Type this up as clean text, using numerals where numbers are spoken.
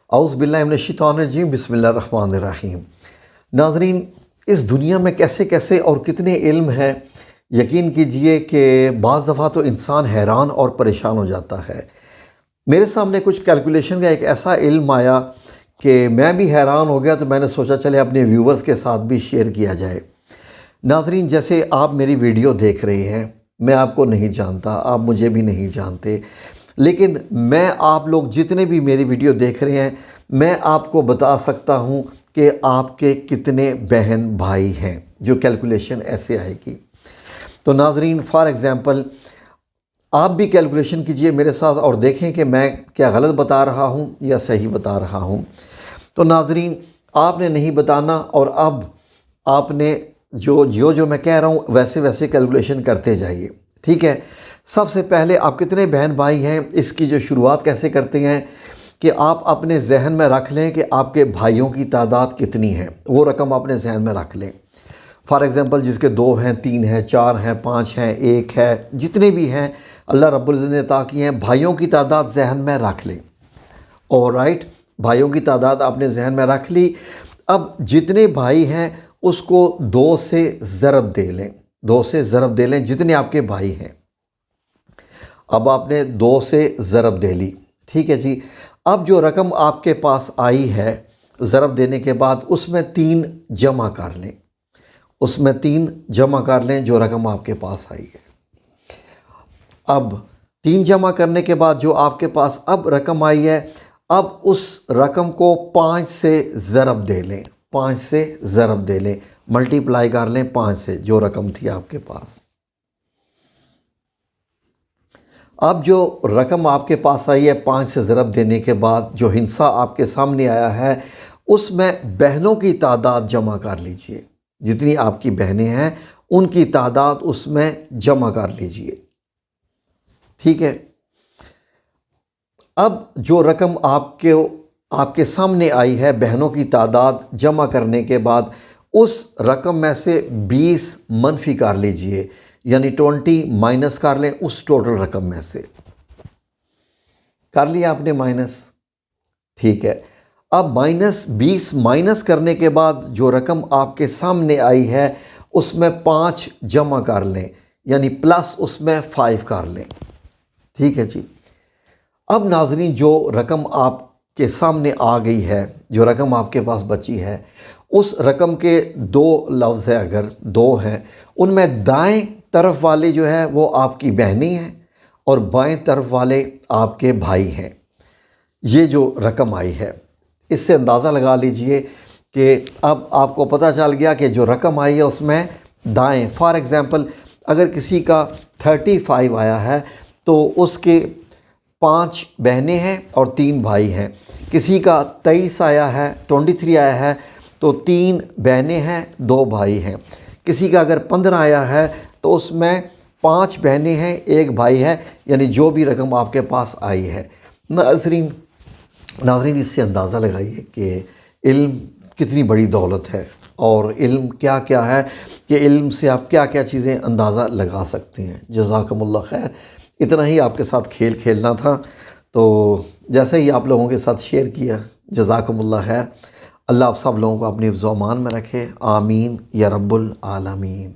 اعوذ باللہ من الشیطان الرجیم، بسم اللہ الرحمن الرحیم۔ ناظرین، اس دنیا میں کیسے کیسے اور کتنے علم ہیں، یقین کیجئے کہ بعض دفعہ تو انسان حیران اور پریشان ہو جاتا ہے۔ میرے سامنے کچھ کیلکولیشن کا ایک ایسا علم آیا کہ میں بھی حیران ہو گیا، تو میں نے سوچا چلے اپنے ویورز کے ساتھ بھی شیئر کیا جائے۔ ناظرین، جیسے آپ میری ویڈیو دیکھ رہے ہیں، میں آپ کو نہیں جانتا، آپ مجھے بھی نہیں جانتے، لیکن میں آپ لوگ جتنے بھی میری ویڈیو دیکھ رہے ہیں، میں آپ کو بتا سکتا ہوں کہ آپ کے کتنے بہن بھائی ہیں، جو کیلکولیشن ایسے آئے گی۔ تو ناظرین، فار ایگزامپل آپ بھی کیلکولیشن کیجئے میرے ساتھ اور دیکھیں کہ میں کیا غلط بتا رہا ہوں یا صحیح بتا رہا ہوں۔ تو ناظرین، آپ نے نہیں بتانا، اور اب آپ نے جو میں کہہ رہا ہوں ویسے ویسے کیلکولیشن کرتے جائیے، ٹھیک ہے؟ سب سے پہلے آپ کتنے بہن بھائی ہیں، اس کی جو شروعات کیسے کرتے ہیں کہ آپ اپنے ذہن میں رکھ لیں کہ آپ کے بھائیوں کی تعداد کتنی ہے، وہ رقم اپنے ذہن میں رکھ لیں۔ فار ایگزامپل جس کے 2 ہیں، 3 ہیں، 4 ہیں، 5 ہیں، 1 ہے، جتنے بھی ہیں اللہ رب العزت نے عطا کیے ہیں، بھائیوں کی تعداد ذہن میں رکھ لیں۔ آلرائٹ، بھائیوں کی تعداد آپ نے ذہن میں رکھ لی۔ اب جتنے بھائی ہیں اس کو 2 سے ضرب دے لیں، 2 سے ضرب دے لیں جتنے آپ کے بھائی ہیں۔ اب آپ نے 2 سے ضرب دے لی، ٹھیک ہے جی۔ اب جو رقم آپ کے پاس آئی ہے ضرب دینے کے بعد، اس میں 3 جمع کر لیں، اس میں 3 جمع کر لیں جو رقم آپ کے پاس آئی ہے۔ اب 3 جمع کرنے کے بعد جو آپ کے پاس اب رقم آئی ہے، اب اس رقم کو 5 سے ضرب دے لیں، 5 سے ضرب دے لیں، ملٹیپلائی کر لیں 5 سے جو رقم تھی آپ کے پاس۔ اب جو رقم آپ کے پاس آئی ہے 5 سے ضرب دینے کے بعد، جو ہندسہ آپ کے سامنے آیا ہے، اس میں بہنوں کی تعداد جمع کر لیجئے، جتنی آپ کی بہنیں ہیں ان کی تعداد اس میں جمع کر لیجئے، ٹھیک ہے؟ اب جو رقم آپ کے سامنے آئی ہے بہنوں کی تعداد جمع کرنے کے بعد، اس رقم میں سے 20 منفی کر لیجئے، یعنی 20 مائنس کر لیں اس ٹوٹل رقم میں سے۔ کر لیا آپ نے مائنس، ٹھیک ہے۔ اب -20 مائنس کرنے کے بعد جو رقم آپ کے سامنے آئی ہے اس میں 5 جمع کر لیں، یعنی پلس اس میں 5 کر لیں، ٹھیک ہے جی۔ اب ناظرین، جو رقم آپ کے سامنے آ گئی ہے، جو رقم آپ کے پاس بچی ہے، اس رقم کے 2 لفظ ہیں، اگر 2 ہیں، ان میں دائیں طرف والے جو ہے وہ آپ کی بہنیں ہیں اور بائیں طرف والے آپ کے بھائی ہیں۔ یہ جو رقم آئی ہے، اس سے اندازہ لگا لیجئے کہ اب آپ کو پتہ چل گیا کہ جو رقم آئی ہے اس میں دائیں، فار ایگزامپل اگر کسی کا 35 آیا ہے تو اس کے 5 بہنیں ہیں اور 3 بھائی ہیں۔ کسی کا 23 آیا ہے، 23 آیا ہے تو 3 بہنیں ہیں، 2 بھائی ہیں۔ کسی کا اگر 15 آیا ہے تو اس میں 5 بہنیں ہیں، 1 بھائی ہے، یعنی جو بھی رقم آپ کے پاس آئی ہے۔ ناظرین، اس سے اندازہ لگائیے کہ علم کتنی بڑی دولت ہے، اور علم کیا کیا ہے کہ علم سے آپ کیا کیا چیزیں اندازہ لگا سکتے ہیں۔ جزاکم اللہ خیر۔ اتنا ہی آپ کے ساتھ کھیل کھیلنا تھا، تو جیسے ہی آپ لوگوں کے ساتھ شیئر کیا، جزاکم اللہ خیر۔ اللہ آپ سب لوگوں کو اپنی حفظ و امان میں رکھے، آمین یا رب العالمین۔